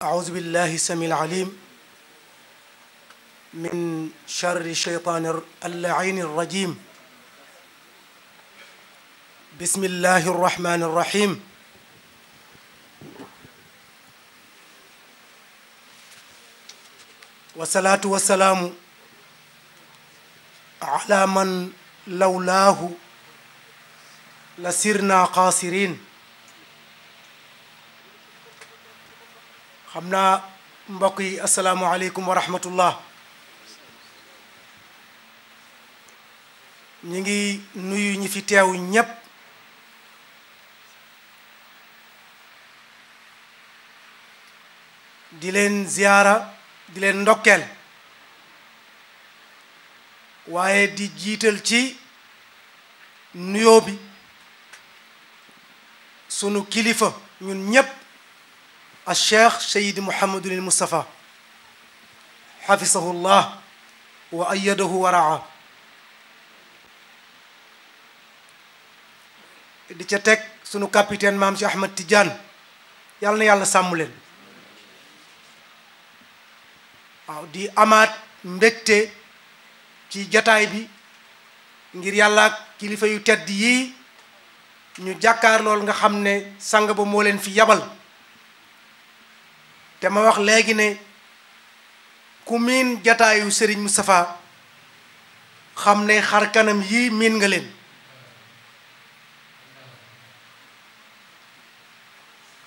أعوذ بالله السميع العليم من شر الشيطان اللعين الرجيم بسم الله الرحمن الرحيم والصلاة والسلام على من لولاه لسرنا قاصرين xam naa mbokk yi asalaamualeykum wa rahmatullah ñi ngi nuyu ñi fi teew ñépp di leen ziyaara di leen ndokkeel waaye di jiital ci nuyoo bi sunu kilifa ñun ñépp الشيخ سيد محمد المصطفى حفظه الله وأيده ورعاه di ca teg sunu capitaine maam si Ahmed Tidiane yàlla na yàlla sàmm leen waaw di amaat mbégte ci jataay bi ngir yàlla ak kilifa yu tedd yii ñu jàkkaar lool nga xam ne sang ba moo leen fi yabal te ma wax léegi ne ku miin jataayu Serigne Moustapha xam ne xar kanam yii miin nga leen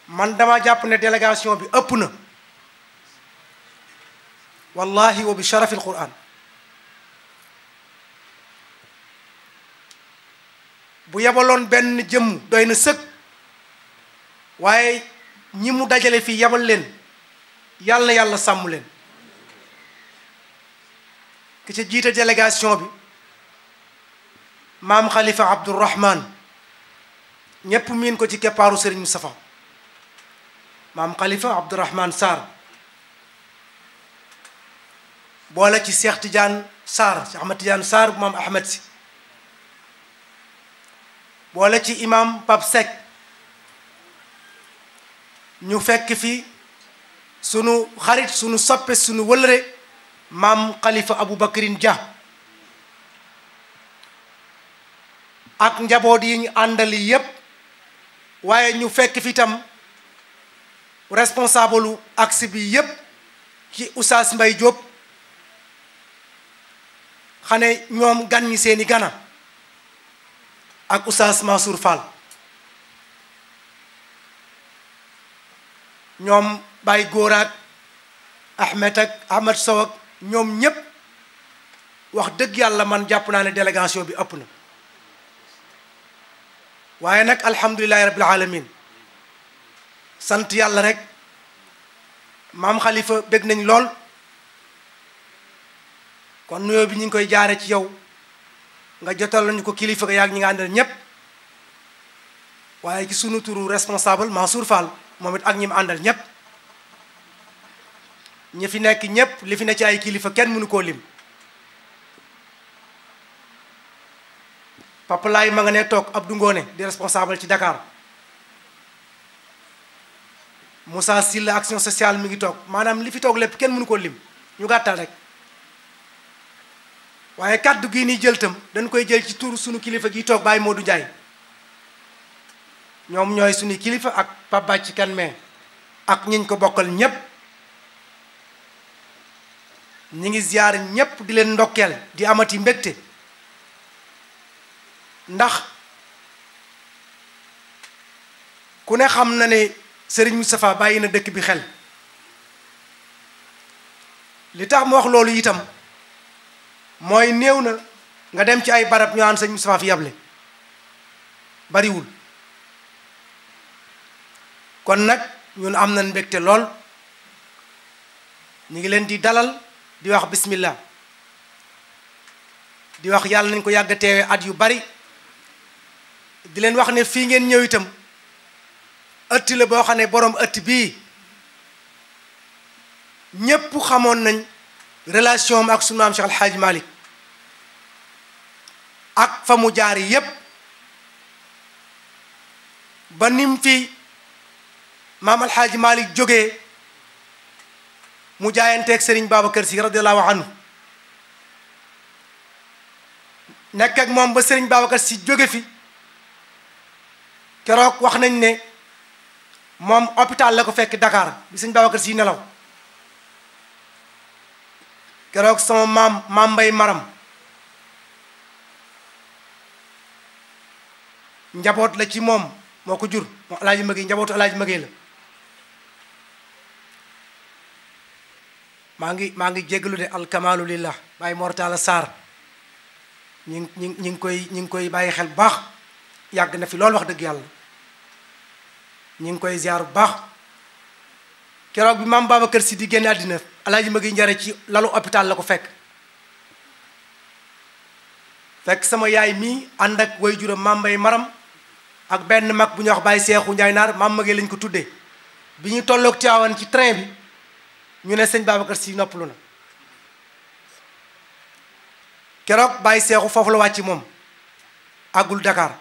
man dama jàpp ne délégation bi ëpp na wallahi wa bi sharafil Qur'an bu yebaloon benn jëmm doy na sëkk waaye ñi mu dajale fii yebal leen yàlla na yàlla sàmm leen ki ca jiite délégation bi maam Khalifa Abdourahman ñépp miin ko ci keppaaru Serigne Moustapha maam Khalifa Abdourahman Sarr boole ci Cheikh Tidiane Sarr Cheikh Ahmed Tidiane Sarr bu maam Ahmed si boole ci imam Pape Seck ñu fekk fi sunu xarit sunu soppe sunu wëlëre maam Khalifa Aboubacrine Dia ak njaboot yi ñu àndali yépp waaye ñu fekk fi tam responsable u axe bi yépp ci Oustaz Mbaye Diop xane ñoom gan ñi seeni gana ak Oustaz Mansour Fall ñoom Baye Góor ak Ahmed ak Ahmed Sow ak ñoom ñépp wax dëgg yàlla man jàpp naa ne délégation bi ëpp na waaye nag alhamdulillahi rabbil alamin sant yàlla rek maam Khalifa bég nañ lool kon nuyoo bi ñu ngi koy jaare ci yow nga jotal lañu ko kilifa ga yaag ñi nga àndal ñépp waaye ci sunu turu responsable Mansour Fall moom it ak ñi mu àndal ñépp ñi fi nekk ñépp li fi ne ci ay kilifa kenn mënu koo lim Papa Laay ma nga ne toog Abdou Ngone di responsable ci Dakar Moussa Silla action sociale mi ngi toog maanaam li fi toog lépp kenn mënu koo lim ñu gàttal rek waaye kàddu gi ni jël tam dañ koy jël ci tur sunu kilifa gi toog Baye Modou Ndiaye ñoom ñooy suñu kilifa ak Pape Bàcc kan mais ak ñiñ ko bokkal ñépp ñi ngi ziyaar ñépp di leen ndokkeel di amati mbégte ndax ku ne xam na ne Serigne Moustapha bàyyi na dëkk bi xel li tax mu wax loolu itam mooy néew na nga dem ci ay barab ñu naan Serigne Moustapha fi yable bariwul kon nag ñun am nañ mbégte lool ñu ngi leen di dalal di wax bismillah di wax yàlla nañ ko yàgg teewe at yu bari di leen wax ne fii ngeen ñëw itam ëtt la boo xam ne boroom ëtt bii ñépp xamoon nañ relation am ak sunu maam Cheikh Al Hadj Malick ak fa mu jaar yépp ba nim fi maam Al Hadj Malick jógee mu jaayanteeg Serigne Babacar Sy radiyallahu anhu nekk ak moom ba Serigne Babacar Sy jóge fi keroog wax nañ ne moom hôpital la ko fekk Dakar bi Serigne Babacar Sy nelaw keroog sama maam Mbay Maram njaboot la ci moom moo ko jur moom alaaji Magey njabootu alaaji Magey la maa ngi jéggalu de alkamalu lillah Baye Mortala Sarr ñi ngi koy bàyyi xel bu baax yàgg na fi loolu wax dëgg yàlla ñi ngi koy ziar bu baax keroog bi maam Babacar Sy di génne àddina alaaji Magey njare ci lalu hôpital la ko fekk sama yaay mii ànd ak way juróom maam Mbay Maram ak benn mag bu ñuy wax Baye Seexu Njaay Naar maam Magey lañ ko tuddee bi ñu tolloog Tiwaawan ci train bi ñu ne sëñ Babacar Sy noppalu na keroog Baye Seexu foofu la wàcc moom àggul Dakar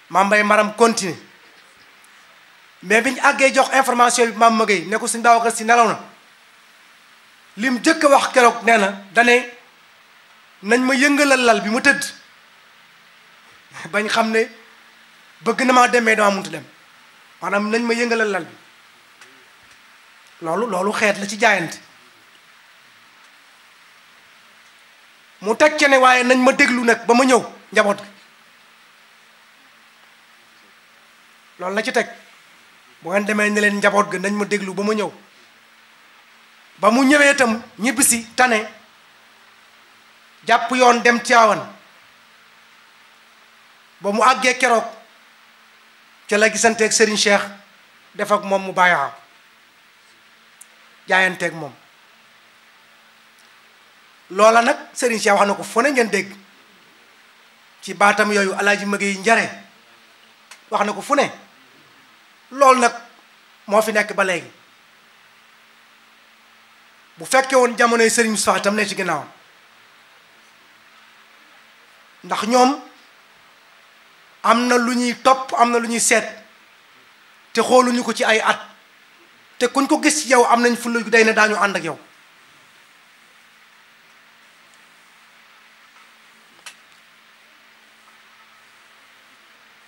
maam Mbay Maram continue mais bi ñu àggee jox information bi maam Magey ne ko sëñ Babacar Sy nelaw na lim jëkk a wax keroog nee na dane nañ ma yëngalal lal bi ma tëdd bañ xam ne bëgg na maa demee dama muntu dem maanaam nañ ma yëngalal lal bi loolu xeet la ci jaayante mu teg ci ne waaye nañ ma déglu nag ba ma ñëw njaboot gi loolu la ci teg bu ngeen demee ne leen njaboot ga nañ ma déglu ba ma ñëw ba mu ñëwee itam ñibbisi tane jàpp yoon dem Tiwaawan ba mu àggee keroog ca la gisanteeg Serigne Cheikh def ak moom mu bàyyi jaayanteeg moom loola nag Serigne Cheikh wax na ko fu ne ngeen dégg ci baatam yooyu alaaji Magey njare wax na ko fu ne loolu nag moo fi nekk ba léegi bu fekkee woon jamonoy Serigne Moustapha tam ne ci ginnaawam ndax ñoom am na lu ñuy topp am na lu ñuy seet te xooluñu ko ci ay at te kuñ ko gis ci yow am nañ fulla day ne daañu ànd ak yow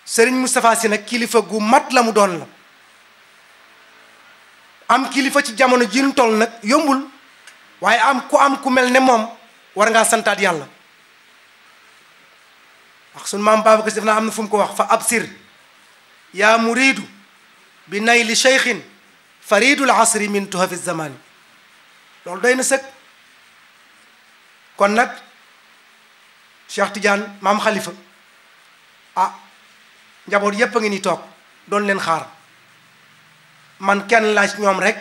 Serigne Moustapha Sy nag kilifa gu mat la mu doon la am kilifa ci jamono ji ñu toll nag yombul waaye am ku mel ne moom war ngaa santaat yàlla wax sunu maam Babacar Sy def naa am na fu mu ko wax fa absir yaa muridu bi nayli cheikhin faridul asri min tuhafi zamani loolu doy na sëg kon nag Cheikh Tidiane maam Khalifa njaboot yépp a ngi ni toog doon leen xaar man kenn laa ci ñoom rek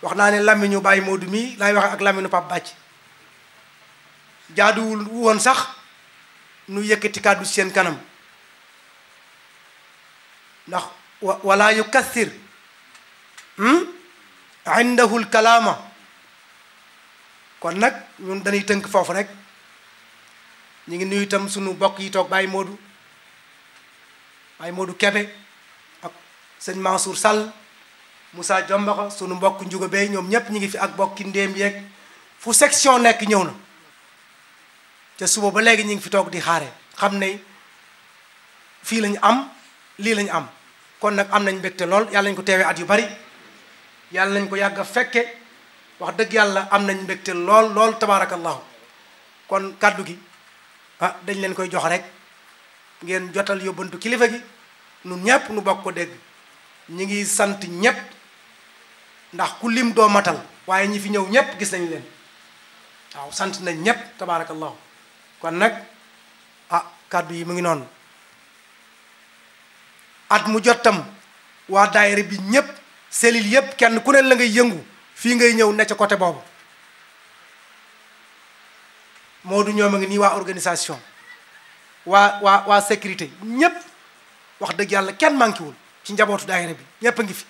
wax naa ne làmmiñu Baye Modou mii laay wax ak làmmiñu Pape Bàcc jaaduwul woon sax nu yëkkati kàddu seen kanam ndax wala yukathir indahu lkalaama kon nag ñun dañuy tënk foofu rek ñu ngi nuyu itam sunu bokk yi toog Baye Modou Kebe ak sëñ Mansour Sall Moussa Diombaxa sunu mbokk njuga bey ñoom ñépp ñu ngi fi ak bokki ndéem yeeg fu section nekk ñëw na te suba ba léegi ñu ngi fi toog di xaare xam ne fii lañu am lii lañu am kon nag am nañ mbégte lool yàlla nañ ko teewee at yu bari yàlla nañ ko yàgg a fekke wax dëgg yàlla am nañ mbégte lool tabaarakallahu kon kàddu gi dañ leen koy jox rek ngeen jotal yóbbantu kilifa gi nun ñépp nu bokk ko dégg ñi ngi sant ñépp ndax ku lim doo matal waaye ñi fi ñëw ñépp gis nañ leen waaw sant nañ ñépp tabaarakallahu kon nag kàddu yi mu ngi noonu at mu jottam waa daayira bi ñépp selil yépp kenn ku ne la ngay yëngu fii ngay ñëw ne ca côté boobu Modou ñoom a ngi nii waa organisation waa sécurité ñépp wax dëgg yàlla kenn manquéwul ci njabootu daayira bi ñépp a ngi fi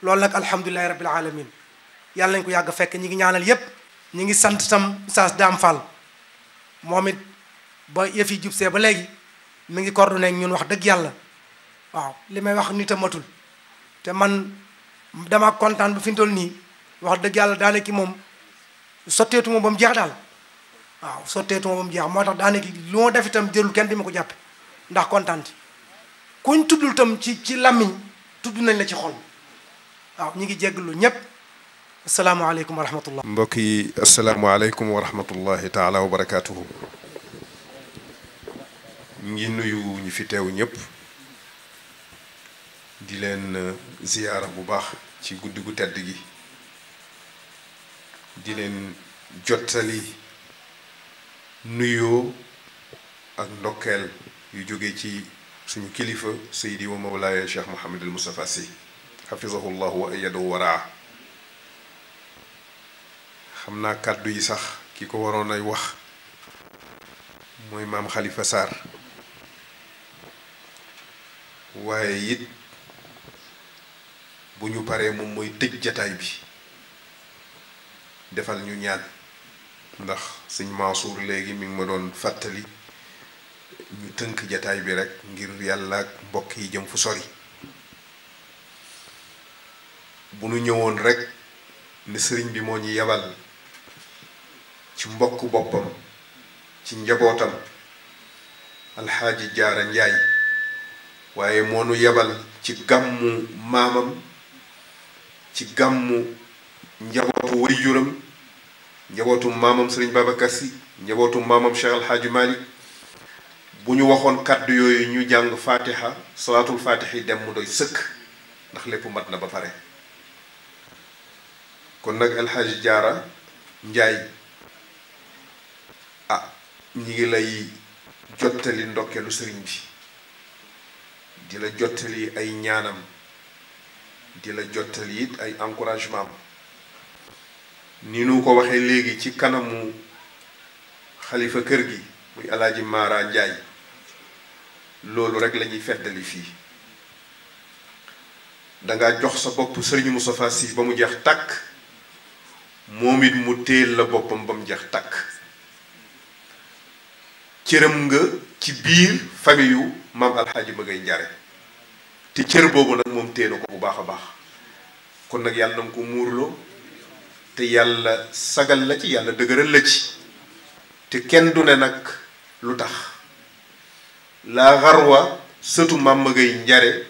loolu nag alhamdulilahi rabbil alamin yàlla nañ ko yàgg fekk ñi ngi ñaanal yépp ñi ngi sant tam Oustaz Dame Fall moom it ba yëf yi jubsee ba léegi mi ngi coordonné ñun wax dëgg yàlla waaw li may wax nit a matul te man dama kontaan ba fi mu toll nii wax dëgg yàlla daanaka moom sotteetu ma ba mu jeex daal waaw sotteetu ma ba mu jeex moo tax daanaka lu ma def itam jërul kenn di ma ko jàppe ndax kontaan kuñ tuddul tam ci làmmiñ tudd nañ la ci xol waaw ñu ngi jégalu ñëpp asalaamaaleykum wa rahmatullah. mbokk yi asalaamaaleykum wa rahmatullahi taala wa barakaatuhu. ngi nuyu ñi fi teew ñëpp di leen ziyaara bu baax ci guddi gu tedd gi di leen jottali nuyoo ak ndokkeel yu jóge ci suñu kilifa Seydi wa Mawlaaya Cheikh Mouhamadul Moustapha Sy xafizahu llahu wa ayyadahu wa raa. xam naa kàddu yi sax ki ko waroon ay wax mooy maam Khalifa Sarr waaye it bu ñu paree moom mooy tëj jataay bi defal ñu ñaan ndax sëñ Mansour léegi mi ngi ma doon fàttali ñu tënk jataay bi rek ngir yàlla ak mbokk yi jëm fu sori bu nu ñëwoon rek ne sëriñ bi moo ñu yebal ci mbokk boppam ci njabootam alxaaji jaara njaay waaye moo nu yebal ci gàmmu maamam ci gàmmu njabootu wayjuram njabootu maamam sëriñ Babacar Sy njabootu maamam Cheikh alxaaji Malick bu ñu waxoon kàddu yooyu ñu jàng fatiha salaatul fatiha yi dem mu doy sëkk ndax lépp mat na ba pare kon nag alxaaji jaara njaay ñi ngi lay jottali ndokkeelu sëriñ bi di la jottali ay ñaanam di la jottali it ay encouragement ni nu ko waxee léegi ci kanamu xalifa kër gi muy alaaji Mara Njaay loolu rek la ñuy feddali fii danga jox sa bopp sëriñ Moustapha Sy ba mu jeex tàkk moom it mu téel la boppam ba mu jeex tàkk cëram nga ci biir famille yu maam alxaaji Magay Njare te cër boobu nag moom téena ko bu baax a baax kon nag yàlla na nga ko muurloo te yàlla sagal la ci yàlla dëgëral la ci te kenn du ne nag lu tax laa xarwa sëtu maam Magay Njare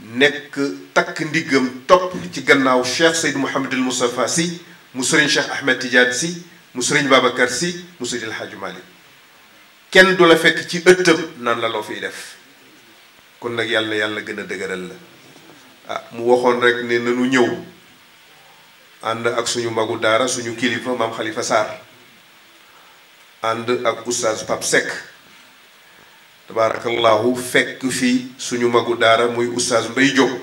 nekk takk ndiggam topp ci gannaaw Cheikh Seyd Mouhamadul Moustapha Sy mu sëriñ Cheikh Ahmed Tidiane Sy mu sëriñ Babacar Sy mu sëriñ Alxaaji Malick kenn du la fekk ci ëttam naan la loo fiy def kon nag yàlla gën a dëgëral la mu waxoon rek ne nanu ñëw ànd ak suñu magu daara suñu kilifa maam Khalifa Sarr ànd ak oustaz Pape Seck tabarakallahu fekk fii suñu magu daara muy oustaz Mbay Jóob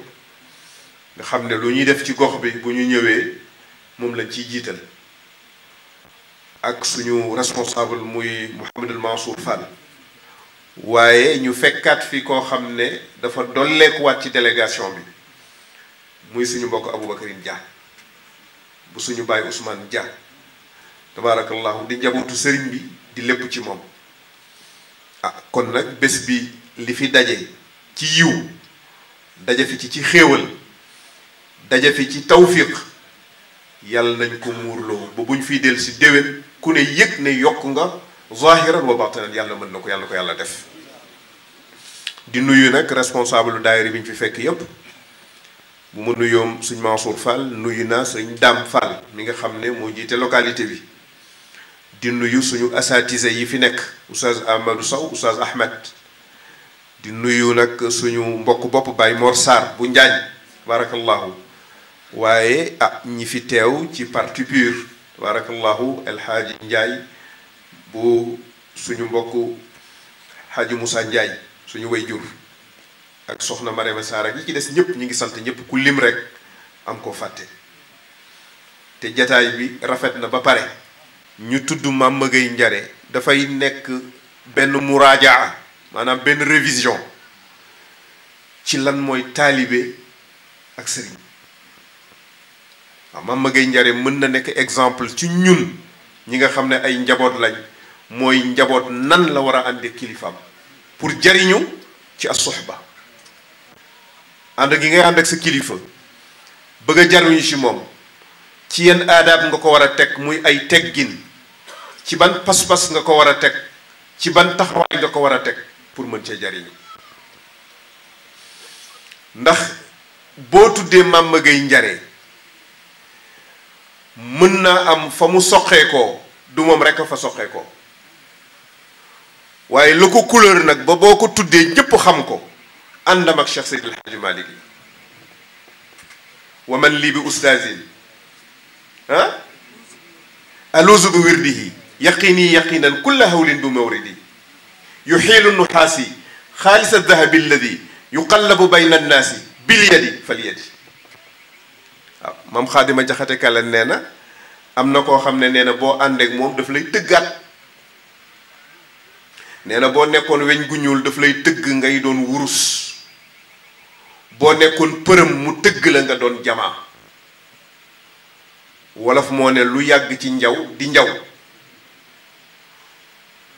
nga xam ne lu ñuy def ci gox bi bu ñu ñëwee moom lañ ciy jiital ak suñu responsable muy Mouhamadul Mansour Fall waaye ñu fekkaat fi koo xam ne dafa dolleekuwaat ci délégation bi muy suñu mbokk Aboubacarine Dia bu suñu baay Ousmane Dia tabarakallahu di njabootu sëriñ bi di lépp ci moom kon nag bés bi li fi daje ci yiw daje fi ci xéewal daje fi ci tawfiq yàlla nañ ko muurloo ba buñ fiy del si déwén ku ne yëg ne yokk nga zahiran wa batinan yàlla mën na ko yàlla def di nuyu nag responsable daayira bi ñu fi fekk yépp bu ma nuyoom suñ Mansour Fall nuyu naa suñ Dame Fall mi nga xam ne moo jiite localité bi di nuyu suñu asatise yi fi nekk oustaz Amadou Sow oustaz Ahmed di nuyu nag suñu mbokk bopp Baye Mor Sarr bu Njaañ barakallahu waaye ñi fi teew ci parti pur tabarakallahu El Hadji Ndiaye bu suñu mbokk Hadji Moussa Ndiaye suñu way jur ak soxna Marème Sarr ak ñi ci des ñëpp ñi ngi sant ñëpp ku lim rek am ko fàtte te jataay bi rafet na ba pare ñu tudd Mame Magay Njare dafay nekk benn muraajaa maanaam benn révision ci lan mooy taalibe ak sëriñ waaw Mame Magay Njare mën na nekk exemple ci ñun ñi nga xam ne ay njaboot lañ mooy njaboot nan la war a àndee kilifaam pour jariñu ci as-suhba ànd gi ngay ànd ak sa kilifa bëgg a jariñu ci moom ci yenn aadaab nga ko war a teg muy ay teggin ci ban pas-pas nga ko war a teg ci ban taxawaay nga ko war a teg pour mën cee jariñu ndax boo tuddee Mama Gueye Njare mën naa am fa mu soqeekoo du moom rekk a fa soqeekoo waaye lu ko couleur nag ba boo ko tuddee ñépp xam ko àndam ak Cheikh Seydil Hadji Malick yi wa man lii bi ustaazin aluuzu bi wirdihi yaqini yaqinan kulla hawlin bi mawridi yuxiilu nuxaasi xaalisa dahabi alladi yuqallabu bayna annaasi bilyadi falyadi waaw maam Xaadima Jaxate Kala nee na am na koo xam ne nee na boo àndeek moom daf lay tëggaat nee na boo nekkoon weñ gu ñuul daf lay tëgg ngay doon wurus boo nekkoon përëm mu tëgg la nga doon jamaa wolof moo ne lu yàgg ci njaw di njaw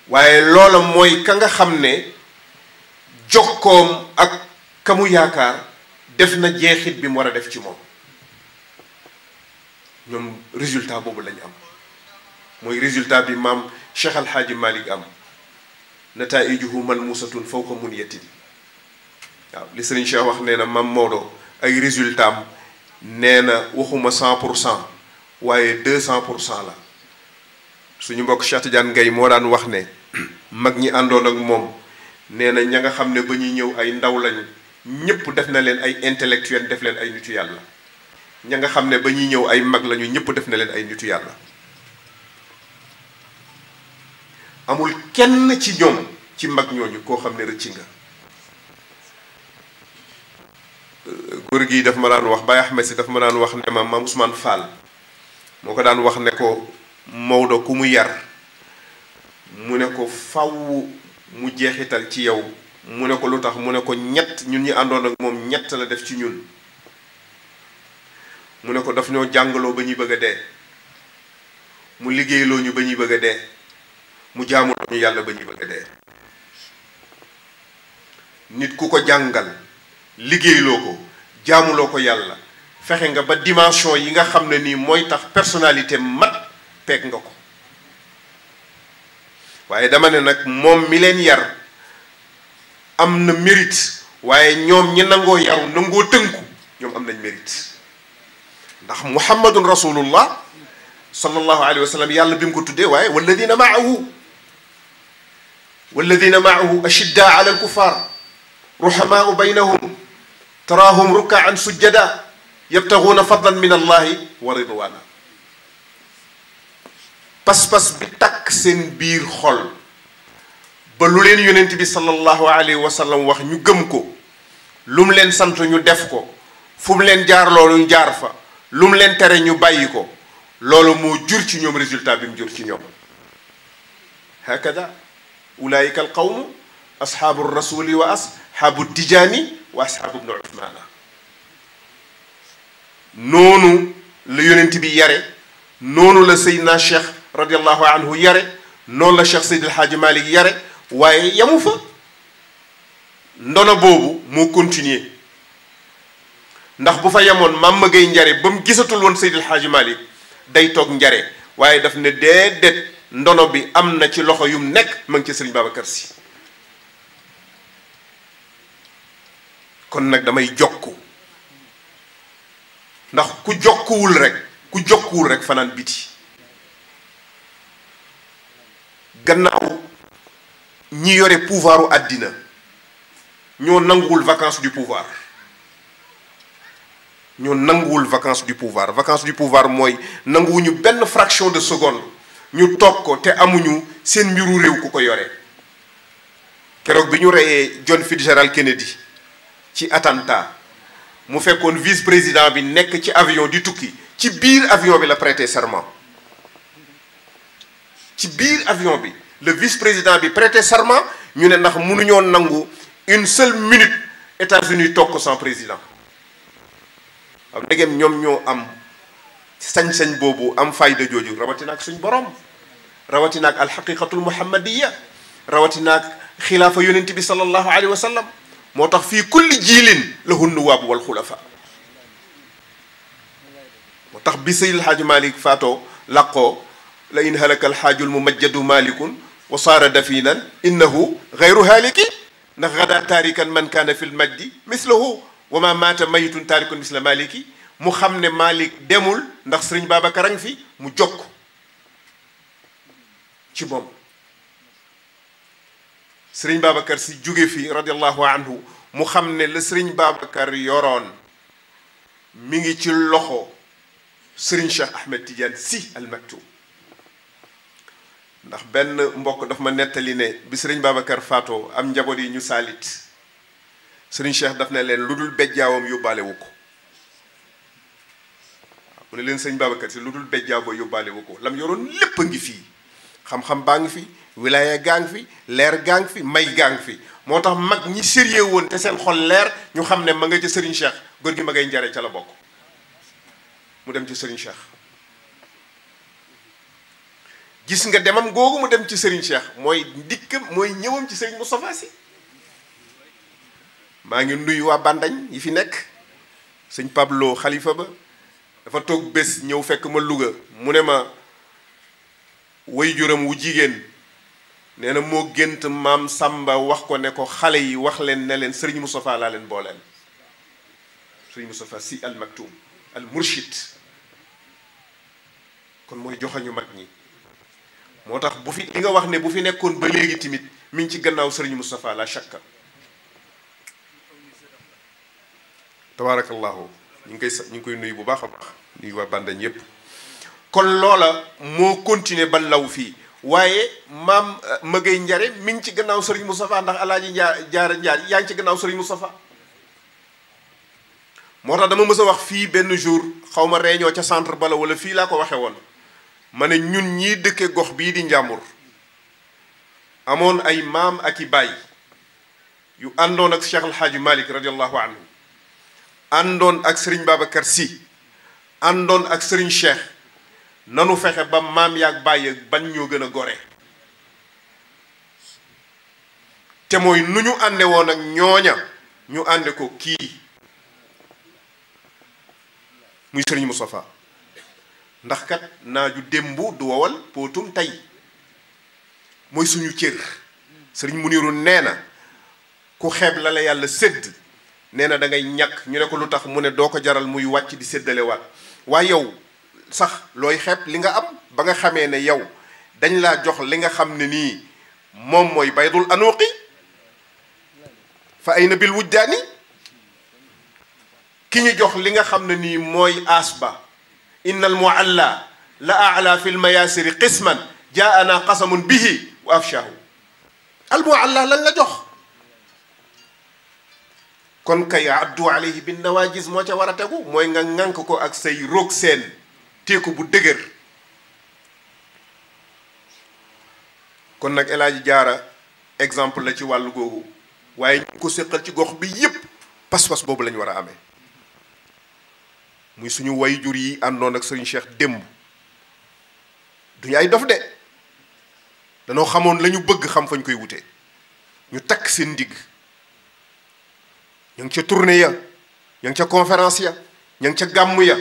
waaye loola mooy ka nga xam ne jokkoom ak ka mu yaakaar def na jeexit bi mu war a def ci moom ñoom résultat boobu lañu am mooy résultat bi maam Cheikh Al Hadji Malick am nataijuhu malmusatun fawqa munyatin waaw li Serigne Cheikh wax nee na maam Maodo ay résultat am nee na waxuma 100% waaye 200% la suñu mbokk Cheikh Tidiane Gaye moo daan wax ne mag ñi àndoon ak moom nee na ña nga xam ne ba ñuy ñëw ay ndaw lañu ñëpp def na leen ay intellectuel def leen ay nitu yàlla ña nga xam ne ba ñuy ñëw ay mag lañu ñëpp def na leen ay nitu yàlla amul kenn ci ñoom ci mag ñooñu koo xam ne rëcc nga góor gi daf ma daan wax Baye Ahmed si daf ma daan wax ne ma maam Ousmane Fall moo ko daan wax ne ko Maodo ku mu yar mu ne ko faw mu jeexital ci yow mu ne ko lu tax mu ne ko ñett ñun ñi àndoon ak moom ñett la def ci ñun mu ne ko daf ñoo jàngaloo ba ñuy bëgg a dee mu liggéeyloo ñu ba ñuy bëgg a dee mu jaamuloo ñu yàlla ba ñuy bëgg a dee nit ku ko jàngal liggéeyloo ko jaamuloo ko yàlla fexe nga ba dimension yi nga xam ne nii mooy tax personnalité mat peeg nga ko waaye dama ne nag moom mi leen yar am na mérite waaye ñoom ñi nangoo yaru nangoo tënku ñoom am nañ mérite ndax muhammadun rasulullah sallallahu alayhi wa sallam yàlla bi mu ko tuddee waaye walladina maahu ashiddaa ala alkuffar ruhamaau baynahum taraahum rukkaan sujjada yabtaguuna fadlan min allahi wa ridwana pas-pas bi takk seen biir xol ba lu leen yonent bi sallallahu alayhi wa sallam wax ñu gëm ko lu mu leen sant ñu def ko fu mu leen jaar loolu ñu jaar fa lu mu leen tere ñu bàyyi ko loolu moo jur ci ñoom résultat bi mu jur ci ñoom hakada ulaika al qawmu ashaabu rasuli wa ashaabu tijaani wa ashaabu ibnu uthmaana noonu la yonent bi yare noonu la Seydina Cheikh radiallahu anhu yare noonu la Cheikh Seydil Hadji Malick yare waaye yamu fa ndono boobu moo continuer ndax bu fa yemoon Mama Gueye Njare ba mu gisatul woon Seydil Hadji Malick day toog Njare waaye daf ne déedéet ndono bi am na ci loxo yum nekk ma ngi ci Sëriñ Babacar Sy kon nag damay jokku ndax ku jokkuwul rek fanaan biti gannaaw ñi yore pouvoiru àddina ñoo nanguwul vacance du pouvoir vacance du pouvoir mooy nanguwuñu benn fraction de seconde ñu toog ko te amuñu seen mbiru réew ku ko yore keroog bi ñu reyee John Fitzgerald Kennedy ci attentat mu fekkoon vice-président bi nekk ci avion di tukki ci biir avion bi la prêter serment ci biir avion bi le vice-président bi prêter serment ñu ne ndax mënuñoo nangu une seule minute États-Unis toog ko sans président am ndegem ñoom ñoo am sañ-sañ boobu am fayda jooju rawatina ak suñ borom rawatina ak alxaqiqatul muhammadiya rawatina ak xilaafa yonent bi sallallahu alayhi wa sallam moo tax fii kulli jiilin lahu nuwaab wal xulafa moo tax bi Seydil Hadji Malick faatoo làqoo la in halaka alxaajul mumajjadu malikun wa saara dafinan innahu gayru haaliki ndax gada taarikan man kaana fi lmajdi mislahu wa ma maata mayitun taarikun misla maliki mu xam ne Malick demul ndax sëriñ Babacar a ngi fi mu jokk ci moom sëriñ Babacar si jóge fi radiallahu anhu mu xam ne la sëriñ Babacar yoroon mi ngi ci loxo sëriñ Cheikh Ahmed Tidiane Sy Al Maktoum ndax benn mbokk daf ma nettali ne bi sëriñ Babacar faatoo am njaboot yi ñu saalit sëriñ Cheikh daf ne leen lu dul bejjaawam yóbbaale wu ko mu ne leen sëriñ Babacar si lu dul bejjaaw ba yóbbaale wu ko lam yoroon lépp a ngi fii xam-xam baa ngi fi wilaya gaa ngi fi leer gaa ngi fi may gaa ngi fi moo tax mag ñi sérieux woon te seen xol leer ñu xam ne ma nga ca sëriñ Cheikh góor gi ma ngay njare ca la bokk mu dem ci sëriñ Cheikh gis nga demam googu mu dem ci sëriñ Cheikh mooy dikkam mooy ñëwam ci sëriñ Moustapha Sy maa ngi nuyu waa Bandañ yi fi nekk sëñ Pablo xalifa ba dafa toog bés ñëw fekk ma Louga mu ne ma waajuram wu jigéen nee na moo gént maam Samba wax ko ne ko xale yi wax leen ne leen sëriñ Moustapha laa leen booleel sëriñ Moustapha Sy Al Maktoum al Murshid kon mooy joxoñu mag ñi moo tax bu fi li nga wax ne bu fi nekkoon ba léegi tamit mi ngi ci gannaaw sëriñ Moustapha la shakka tabaarakallahu ñu ngi koy nuyu bu baax a baax nuyu waa Bandañ yépp kon loola moo continuer ba law fii waaye maam Magay Njare mi ngi ci gannaaw sëriñ Moustapha ndax alaaji jaara njaar yaa ngi ci gannaaw sëriñ Moustapha moo tax dama mës a wax fii benn jour xaw ma réunion ca centre bala wala fii laa ko waxe woon ma ne ñun ñii dëkke gox bii di Njàmbur amoon ay maam ak i baay yu àndoon ak Cheikh El Hadji Malick radiallahu anhu àndoon ak sëriñ Babacar Sy àndoon ak sëriñ Cheikh nanu fexe ba maam yaag baay ak ban ñoo gën a gore te mooy nu ñu ànde woon ak ñooña ñu ànde ko kii muy sëriñ Moustapha ndax kat naaju démbu du wowal póotum tey mooy suñu cër sëriñ Muniru nee na ku xeeb la la yàlla sédd nee na da ngay ñàkk ñu ne ko lu tax mu ne doo ko jaral muy wàcc di séddalewaat waaye yow sax looy xeeb li nga am ba nga xamee ne yow dañ laa jox li nga xam ne nii moom mooy baydul anuuqi fa ayna bil wujdaani ki ñu jox li nga xam ne nii mooy asba inna al mualla la ala fi l mayasiri qisman jaana qasamun bihi wa afshahu al mualla lan la jox kon kay addu alayhi bin nawajis moo ca war a tegu mooy nga ŋànk ko ak say roog seen teeku bu dëgër kon nag El Hadji Diarra exemple la ci wàllu googu waaye ñu ko séqal ci gox bi yépp pas-pas boobu lañu war a amee muy suñu wayjur yi àndoon ak sëriñ Cheikh démb duñu ay dof de danoo xamoon la ñu bëgg xam fañ koy wutee ñu takk seen ndigg ña ngi ca tournée ya ña ngi ca conférence ya ña ngi ca gàmm ya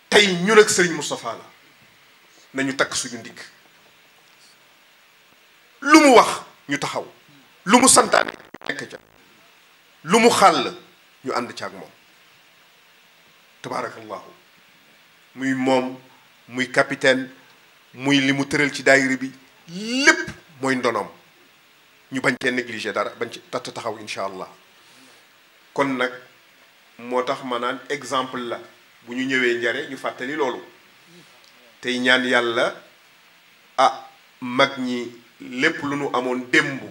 tey ñun ak sëriñ Moustapha la nañu takk suñu ndigg lu mu wax ñu taxaw lu mu santaane nekk ca lu mu xàll ñu ànd ca ak moom tabaarakallahu muy moom muy capitaine muy li mu tëral ci daayira bi lépp mooy ndonoom ñu bañ cee négligé dara bañ ci taxaw incha allah kon nag moo tax ma naan exemple la bu ñu ñëwee njare ñu fàttali loolu tey ñaan yàlla mag ñi lépp lu nu amoon démb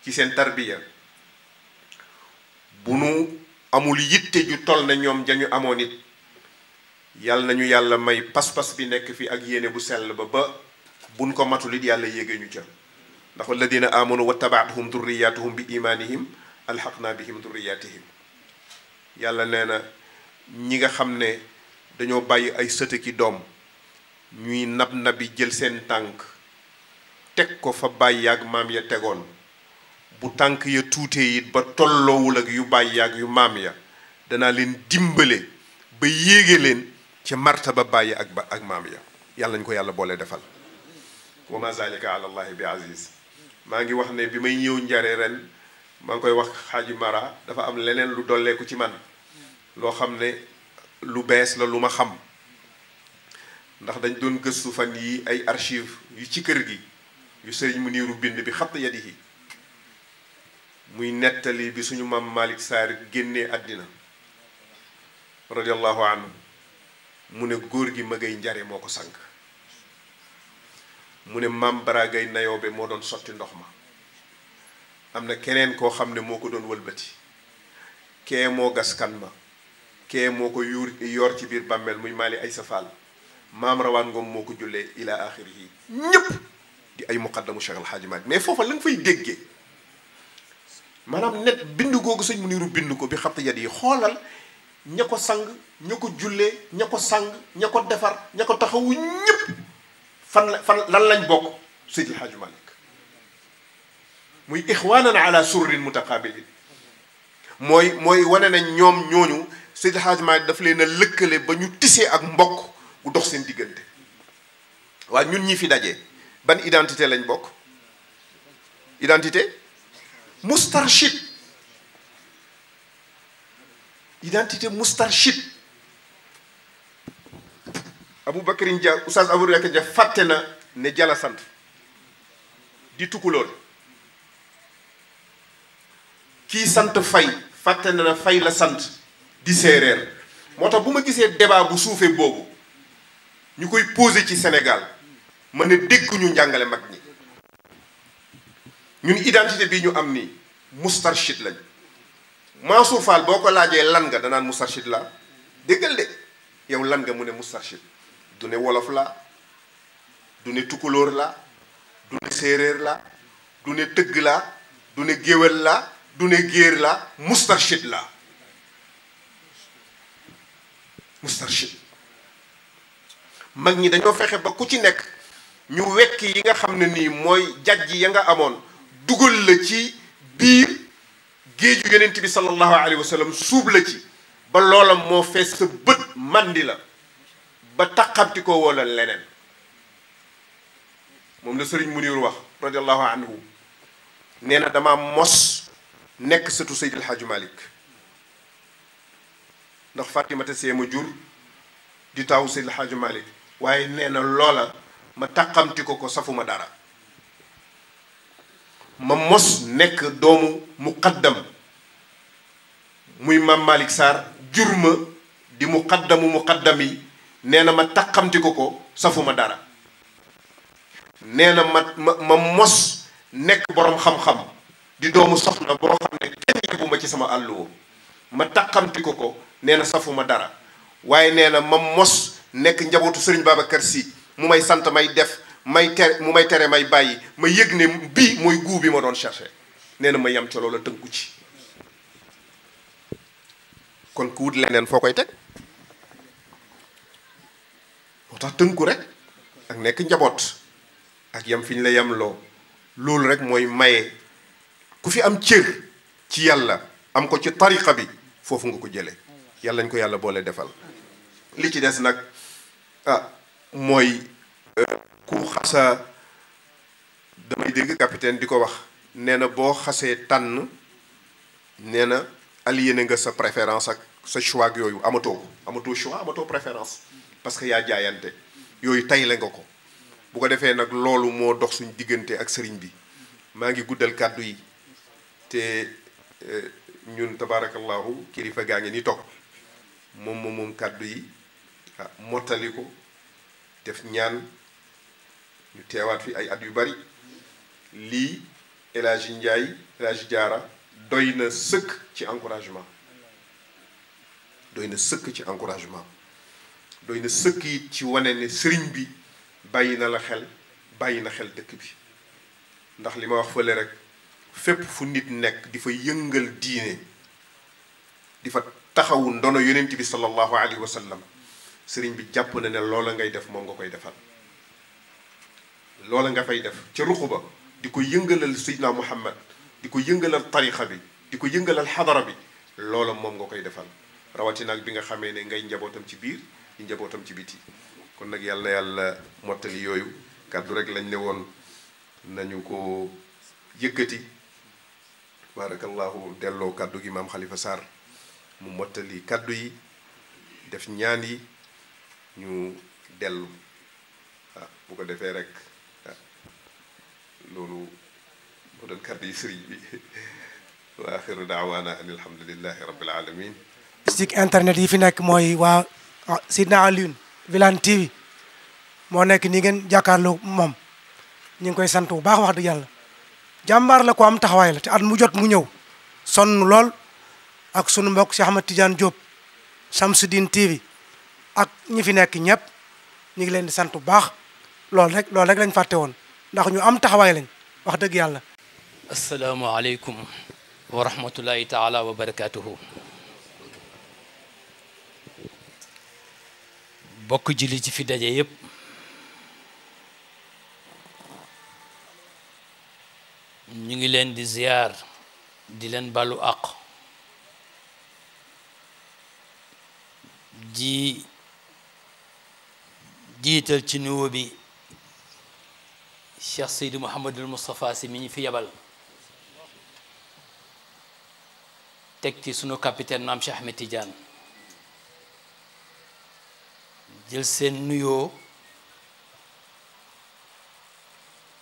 ci seen tarbiya bu nu amul yitte ju toll na ñoom jañu amoon it yàlla nañu yàlla may pas-pas bi nekk fi ak yéene bu sell ba buñ ko matul it yàlla yéege ñu ca ndax walladina amanu wa tabaatuhum durriyatuhum bi imanihim alxaqna bihim durriyatihim yàlla nee na ñi nga xam ne dañoo bàyyi ay sëtë ki doom ñuy nabi jël seen tànk teg ko fa bàyyi ak maam ya tegoon bu tànk ya tuutee it ba tolloowul ak yu bàyyi ak yu maam ya danaa leen dimbale ba yéege leen ca martaba bàyyi ak maam ya yàlla nañ ko yàlla boole defal wa ma zalika ala allahi bi aziz maa ngi wax ne bi may ñëw njare ren maa ngi koy wax xaaji Mara dafa am leneen lu dolleeku ci man loo xam ne lu bees la lu ma xam ndax dañ doon gëstu fan yi ay archive yu ci kër gi yu sëriñ Muniiru bind bi xatt yadihi muy nettali bi suñu maam Malick Sarr génnee àddina radiyallahu anhu mu ne góor gi magay njare moo ko sànk mu ne maam baragay nayoobe moo doon sotti ndox ma am na keneen koo xam ne moo ko doon wëlbati kee moo gaskan ma kee moo ko yor ci biir bàmmeel muy maali ay safaal maam rawaan ngoom moo ko jullee ila axiri yi ñépp di ay muqaddamu Cheikh El Hadji Malick mais foofa la nga fay déggee maanaam net bind googu sëñ Muniiru bind ko bi xatt yat yi xoolal ña ko sang ña ko jullee ña ko sang ña ko defar ña ko taxawu ñépp fan lan lañ bokk Seydi El Hadji Malick muy ixwaanan ala surrin mutaqabilin mooy wane na ñoom ñooñu Seydi El Hadji Malick daf leen a lëkkale ba ñu tisee ak mbokk bu dox seen diggante waaye ñun ñi fi daje ban identité lañ bokk identité mustarshid identité mustarshid Aboubacrine Dia oustaz Aboubacrine Dia fàtte na ne Jala sant di tukulóor kii sant Fay fàtte na Fay la sant di séeréer moo tax bu ma gisee débat bu suufee boobu ñu koy posé ci Sénégal ma ne dégguñu njàngale mag ñi ñun identité bi ñu am nii mustarshid lañ Mansour Fall boo ko laajee lan nga danaan mustarshid la déggal de yow lan nga mu ne mustarshid du ne wolof la du ne tukulóor la du ne séeréer la du ne tëgg la du ne géwél la du ne géer la mustarshid la mustarshid mag ñi dañoo fexe ba ku ci nekk ñu wekk yi nga xam ne nii mooy jajj ya nga amoon dugal la ci biir géeju yonent bi sallallahu alayhi wa sallam suub la ci ba loola moo fees sa bët mandi la ba taqamti ko wala leneen moom la sëriñ Muniiru wax radiallahu anhu nee na dama mos nekk sëtu Seydi El Hadji Malick ndax Fatimata see ma jur di taawu Seydi El Hadji Malick waaye nee na loola ma taqamti ko safuma dara ma mos nekk doomu muqaddam muy maam Malick Sarr jur ma di muqaddam yi nee na ma taqamti ko safuma dara nee na ma mos nekk boroom xam-xam di doomu soxna boo xam ne kenn yebuma ci sama àlluwo ma taqamti ko nee na safuma dara waaye nee na ma mos nekk njabootu Sëriñ Babacar Sy mu may sant may def mu may tere may bàyyi ma yëg ne bii mooy guu bi ma doon cherché nee na ma yem ca loola tënku ci kon ku wut leneen foo koy teg moo tax tënku rek ak nekk njaboot ak yem fi ñu la yem loolu rek mooy maye ku fi am cër ci yàlla am ko ci tariqa bi foofu nga ko jële yàlla ñu ko yàlla boole defal li ci des nag mooy ku xasa damay dégg capitaine di ko wax nee na boo xasee tànn nee na aliéné nga sa préférence ak sa choix ak yooyu amatoo choix amatoo préférence parce que yaa jaayante yooyu tay la nga ko bu ko defee nag loolu moo dox suñ diggante ak sëriñ bi maa ngi guddal kàddu yi te ñun tabaarakallahu kilifa gaa ngi ni toog moom kàddu yi mottali ko def ñaan ñu teewaat fi ay at yu bari lii El Hadji Ndiaye El Hadji Diarra doy na sëkk ci encouragement doy na sëkk it ci wane ne sëriñ bi bàyyi na la xel bàyyi na xel dëkk bi ndax li ma wax fële rek fépp fu nit nekk di fa yëngal diine di fa taxawu ndono yonent bi sallallahu alayhi wa sallam sëriñ bi jàpp na ne loola ngay def moom nga koy defal loola nga fay def ca ruxu ba di ko yëngalal Seydina Muhammad di ko yëngalal tarixa bi di ko yëngalal xadara bi loola moom nga koy defal rawatina ak bi nga xamee ne ngay njabootam ci biir di njabootam ci biti kon nag yàlla yàlla mottali yooyu kàddu rek lañ ne woon nañu ko yëkkati barakallahu delloo kàddu gi maam Khalifa Sarr mu mottali kàddu yi def ñaan yi ñu dellu bu ko defee rek loolu moo doon kàddu yi sëriñ bi wa axiru daawaana an alhamdulillahi rabbil alamin site internet yi fi nekk mooy waa Sidna Alioune Wilane TV moo nekk nii ngeen jàkkaarloo moom ñu ngi koy sant bu baax wax dëgg yàlla jàmbaar la ko am taxawaay la te at mu jot mu ñëw sonn lool ak sunu mbokk Cheikh Ahmed Tidiane Diop Shamsuddin TV ak ñi fi nekk ñëpp ñu ngi leen di sant bu baax loolu rek lañ fàtte woon ndax ñu am taxawaay lañ wax dëgg yàlla. asalaamaaleykum wa rahmatullahi taala wa barakatuhu. bokk julli ci fi daje yëpp. ñu ngi leen di ziyaar di leen balu àq ji jiital ci nuwo bi Cheikh Seydi Mouhamadul Moustapha Sy mi ñu fi yebal teg ci sunu capitaine maam Cheikh Ahmed Tidiane jël seen nuyoo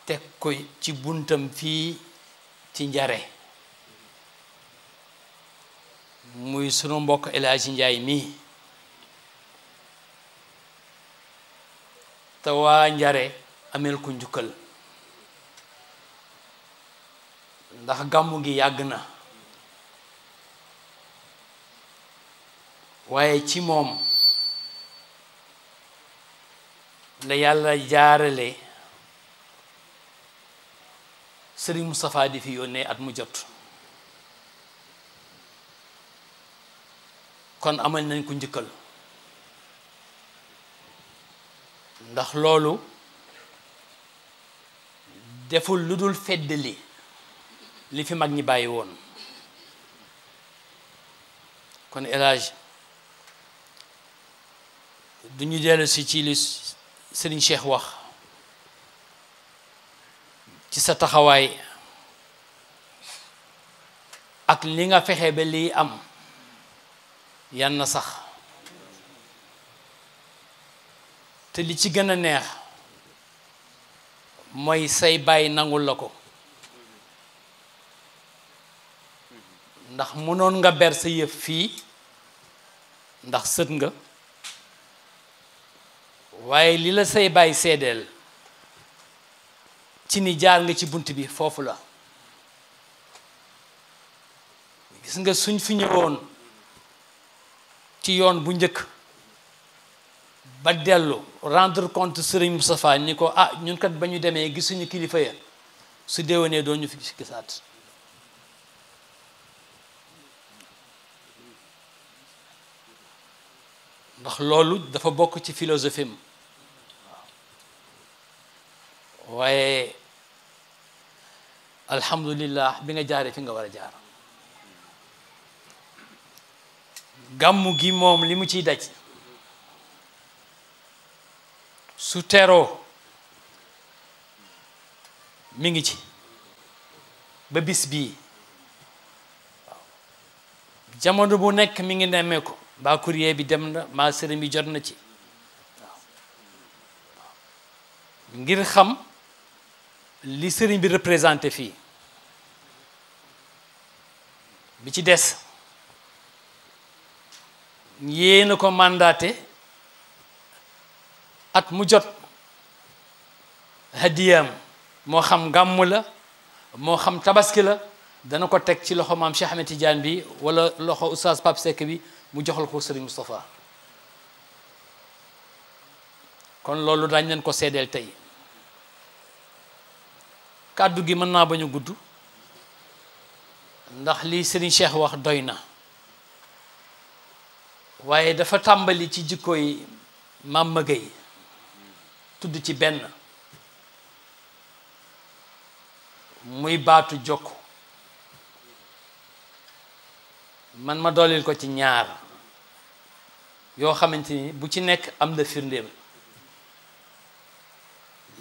teg ko ci buntam fii ci Njare muy sunu mbokk El Hadji Njaay mi te waa Njare amel ko njukkal ndax gàmmu gi yàgg na waaye ci moom la yàlla jaarale Sëriñ Moustapha di fi yónnee at mu jot kon amal nañ ko njëkkal ndax loolu deful lu dul feddali li fi mag ñi bàyyi woon kon El Hadj du ñu dellu si ci li Sëriñ Cheikh wax ci sa taxawaay ak li nga fexe ba lii am yan na sax te li ci gën a neex mooy say baay nangul la ko ndax mënoon nga ber sa yëf fii ndax sët nga waaye li la say baay seedeel ci ni jaar nga ci bunt bi foofu la gis nga suñ fi ñëwoon ci yoon bu njëkk ba dellu rendre compte Serigne Moustapha ni ko ñun kat ba ñu demee gisuñu kilifa ya su déwénee doo ñu fi gisaat ndax loolu dafa bokk ci philosophie am waaye alhamdulillah bi nga jaaree fi nga war a jaar gàmmu gi moom li mu ciy daj su teroo mi ngi ci ba bis bii jamono bu nekk mi ngi nemmee ko mbaa courrier bi dem na maa sëriñ bi jot na ci ngir xam li sëriñ bi représenté fii bi ci des yéena ko mandaté at mu jot hadiyam moo xam gàmmu la moo xam tabaski la dana ko teg ci loxo maam Cheikh Ahmed Tidiane bi wala loxo oustaz Pape Seck bi mu joxal ko Serigne Moustapha kon loolu dañ leen ko seedeel tey kàddu gi mën naa bañ a gudd ndax li Serigne Cheikh wax doy na waaye dafa tàmbali ci jikko yi Maam Magay tudd ci benn muy baatu jokk man ma doolil ko ci ñaar yoo xamante ni bu ci nekk am na firndéem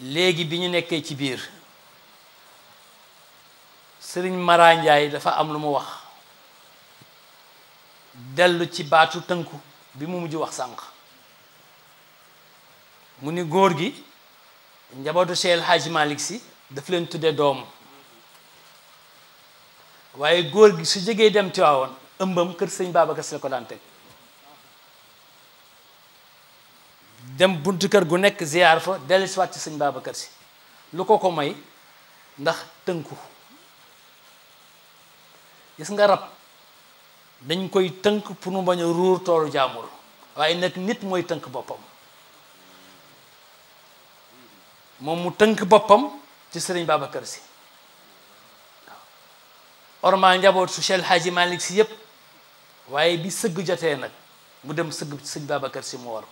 léegi bi ñu nekkee ci biir sëriñ Mara Njaay dafa am lu mu wax dellu ci baatu tënku bi mu mujj wax sànq mu ni góor gi njabootu Cheikh El Hadji Malick Sy daf leen tudde doom waaye góor gi su jógee dem Tiwaawoon ëmbam kër sëñ Babacar Sy la ko daan teg dem buntu kër gu nekk ziyaar fa dellu si waat ci sëñ Babacar Sy lu ko may ndax tënku gis nga rab dañ koy tënk pour mu bañ a ruur toolu jaamur waaye nag nit mooy tënk boppam moom mu tënk boppam ci sëriñ Babacar Sy orma njaboot su Cheikh El Hadji Malick Sy yépp waaye bi sëgg jotee nag mu dem sëgg ci sëñ Babacar Sy mu war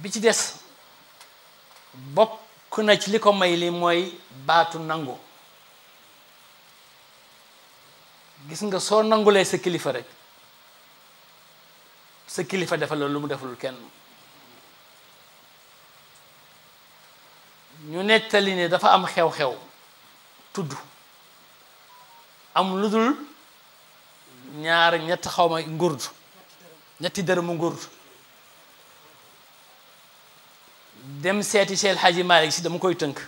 bi ci des bokk na ci li ko may li mooy baatu nangu gis nga soo nangulee sa kilifa rek sa kilifa defal la lu mu defalul kenn ñu nettali ne dafa am xew-xew tudd am lu dul ñaar ñett xawma ngurdu ñetti dërëmu ngurdu dem seeti Cheikh El Hadji Malick Sy dama koy tënk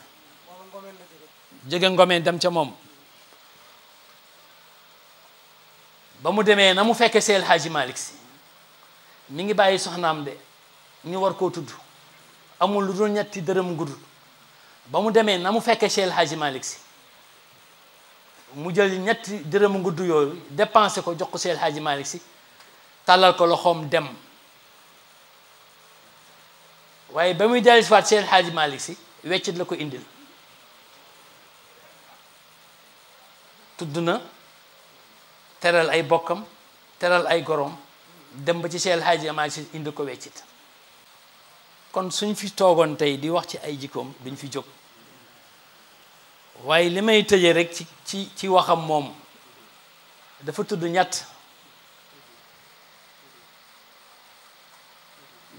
jóge Ngomeen dem ca moom ba mu demee na mu fekkee Cheikh El Hadji Malick Sy mi ngi bàyyi soxnaam de ñu war koo tudd amul lu dul ñetti dërëm ngurdu ba mu demee na mu fekkee Cheikh El Hadji Malick Sy mu jël ñetti dërëm ngurdu yooyu dépensé ko jox ko Cheikh El Hadji Malick Sy tàllal ko loxoom dem waaye ba muy dellu si waat Cheikh El Hadji Malick Sy weccit la ko indil tudd na teral ay bokkam teral ay gorom dem ba ci Cheikh El Hadji Malick Sy indil ko weccit kon suñ fi toogoon tey di wax ci ay jikkoom duñ fi jóg waaye li may tëjee rek ci waxam moom dafa tudd ñett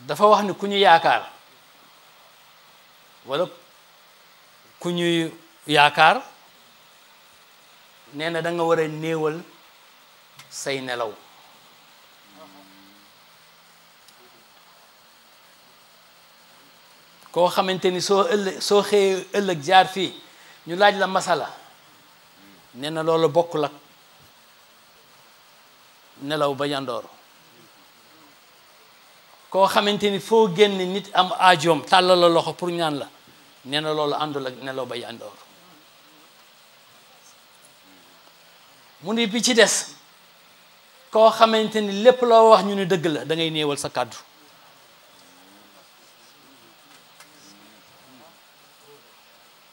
dafa wax ni ku ñu yaakaar walla ku ñuy yaakaar nee na da nga war a néewal say nelaw koo xamante ni soo xëyee ëllëg jaar fii ñu laaj la masala nee na loolu bokkul ak nelaw ba yandoor koo xamante ni foo génn nit am aajoom tàllal la loxo pour ñaan la nee na loolu àndul ak nelaw ba yandoor mu ni bi ci des koo xamante ni lépp loo wax ñu ne dëgg la da ngay néewal sa kàddu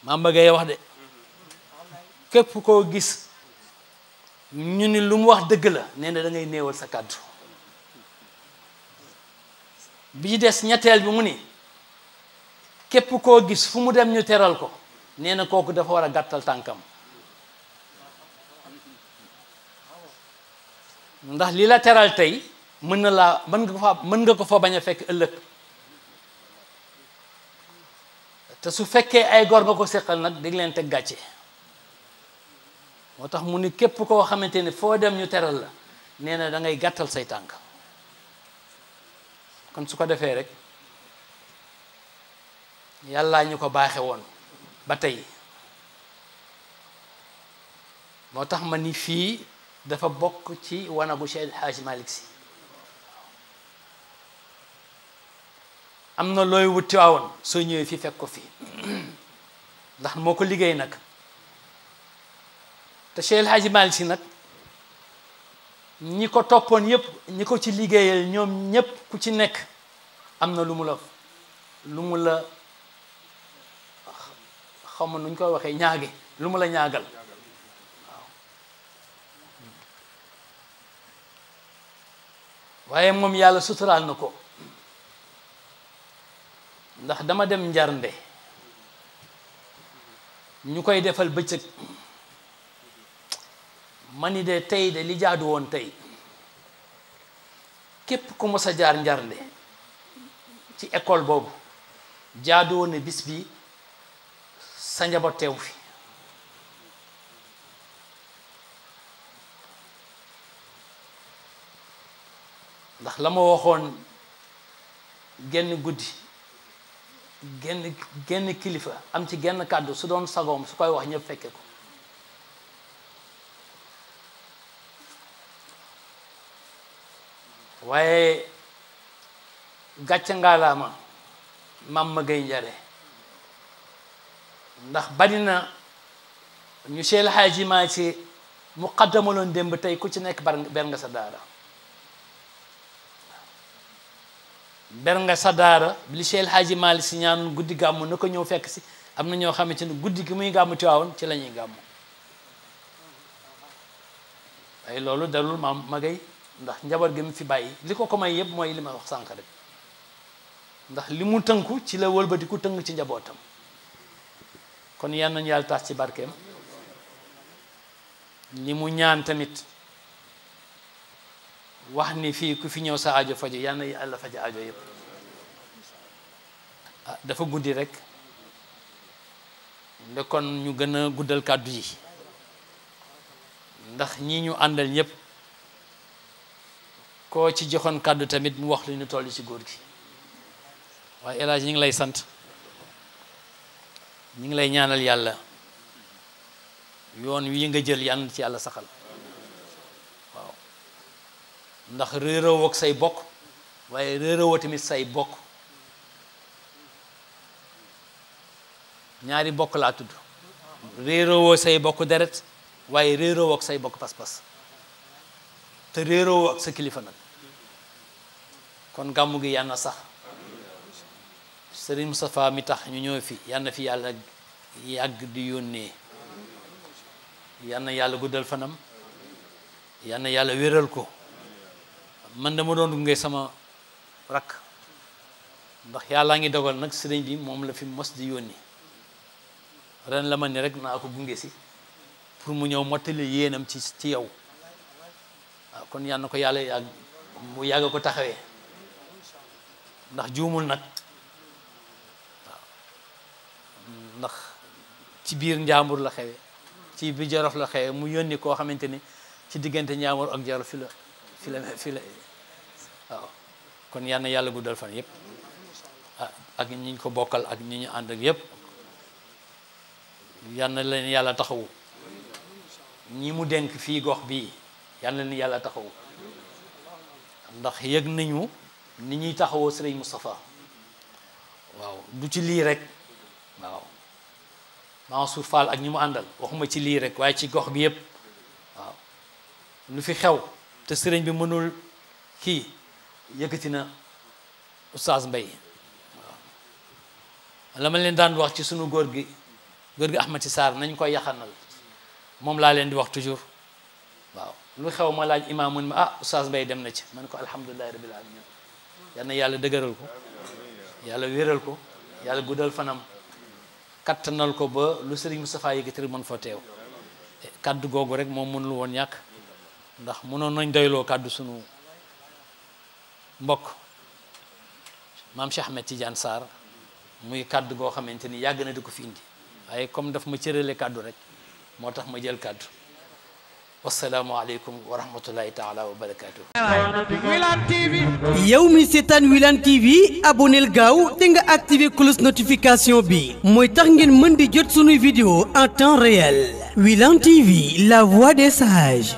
maa bëggee wax de képp koo gis ñu ni lu mu wax dëgg la nee na da ngay néewal sa kàddu bi ci des ñetteel bi mu ni képp koo gis fu mu dem ñu teral ko nee na kooku dafa war a gàttal tànkam ndax li la teral tey mën nga ko fa bañ a fekk ëllëg te su fekkee ay góor nga ko seqal nag di leen teg gàcce moo tax mu ni képp koo xamante ni foo dem ñu teral la nee na da ngay gàttal say tànk kon su ko defee rek yàllaa ñu ko baaxe woon ba tey moo tax ma ni fii dafa bokk ci wanagu Cheikh El Hadji Malick Sy am na looy wuti waawoon soo ñëwee fii fekk ko fii ndax moo ko liggéey nag te Cheikh El Hadji Malick Sy nag ñi ko toppoon yépp ñi ko ci liggéeyal ñoom ñépp ku ci nekk am na lu mu la xaw ma nuñ koy waxee ñaage lu mu la ñaagal waaw waaye moom yàlla suturaal na ko ndax dama dem njarnde ñu koy defal bëccëg ma ni de tey de li jaadu woon tey képp ku mos a jaar Njarnde ci école boobu jaadu woon ne bis bi sa njaboot teew fi ndax la ma waxoon genn guddi genn kilifa am ci genn kàddu su doon sagoom su koy wax ñëpp fekke ko waaye gàcce ngaalaama maam ma gay njare ndax bari na ñu Cheikh El Hadji Malick Sy mu xaddamaloon démb tey ku ci nekk ber nga sa daara ber nga sa daara li Cheikh El Hadji Malick Sy ñaan guddi gàmmu na ko ñëw fekk si am na ñoo xamante ni guddi gi muy gàmmu Tiwaawoon ci la ñuy gàmmu ay loolu dalul maam ma gay ndax njaboot gi mu fi bàyyi li ko may yëpp mooy li ma wax sànq rek ndax li mu tënku ci la wëlbati ku tënk ci njabootam kon yal nañu yàlla taas ci barkeem li mu ñaan tamit wax ni fii ku fi ñëw sa aajo faju yal na yàlla faja aajo yëpp ah dafa guddi rek nde kon ñu gën a guddal kàddu yi ndax ñii ñu àndal ñëpp koo ci joxoon kàddu tamit mu wax lu ñu toll ci góor gi waaye El Hadj ñu ngi lay sant ñu ngi lay ñaanal yàlla yoon wi nga jël yàlla ci yàlla saxal waaw ndax réeroo ak say bokk waaye réeroo tamit say bokk ñaari bokk laa tudd réeroo say bokk deret waaye réeroo ak say bokk pas-pas te réeroo ak sa kilifa nag kon gàmmu gi yàlla na sax Serigne Moustapha mi tax ñu ñëw fi yàlla na fi yàlla yàgg di yónnee yàlla na yàlla guddal fanam yàlla na yàlla wéral ko man dama doon gunge sama rakk ndax yàllaa ngi dogal nag sëriñ bi moom la fi mos di yónni ren la ma ne rek naa ko gunge si pour mu ñëw mottali yéenam ci yow waaw kon yàlla na ko yàlla yàgg mu yàgg ko taxawee ndax juumul nag waaw ndax ci biir njàmbur la xewe ci biir Jolof la xewe mu yónni koo xamante ni ci diggante njàmbur ak Jolof fi la waaw kon yal na yàlla guddal fan yëpp ak ñi ñu ko bokkal ak ñi ñu ànd ak yëpp yal na leen yàlla taxawu ñi mu dénk fii gox bii yal na leen yàlla taxawu ndax yëg nañu ni ñuy taxawoo Serigne Moustapha waaw du ci lii rek waaw Mansour Fall ak ñi mu àndal waxuma ci lii rek waaye ci gox bi yëpp waaw lu fi xew te sëriñ bi mënul kii yëkkati na Oustaz Mbaye waaw la ma leen daan wax ci sunu góor gi Ahmati Sarr nañ koy yaxanal moom laa leen di wax toujours waaw lu xew ma laaj imaam mun ma Oustaz Mbaye dem na ci man ko alhamdulillahi rabbil alamin yal na yàlla dëgëral ko yàlla wéral ko yàlla guddal fanam kattanal ko ba lu Serigne Moustapha yëkkati rek mën fa teew kaddu googu rek moom mënul woon ñàkk ndax mënoon nañ doyloo kaddu sunu mbokk maam Cheikh Ahmed Tidiane Sarr muy kaddu goo xamante ni yàgg na di ko fi indi waaye comme daf ma cërale kaddu rek moo tax ma jël kaddu wassalaamu aleykum wa rahmatullahi taala wa barakatuh. yow mi seetaan Wilane TV aboneel gaaw te nga activé cloche notification bi mooy tax ngeen mën di jot sunuy vidéo en temps réel. Wilane TV, la voix des sages.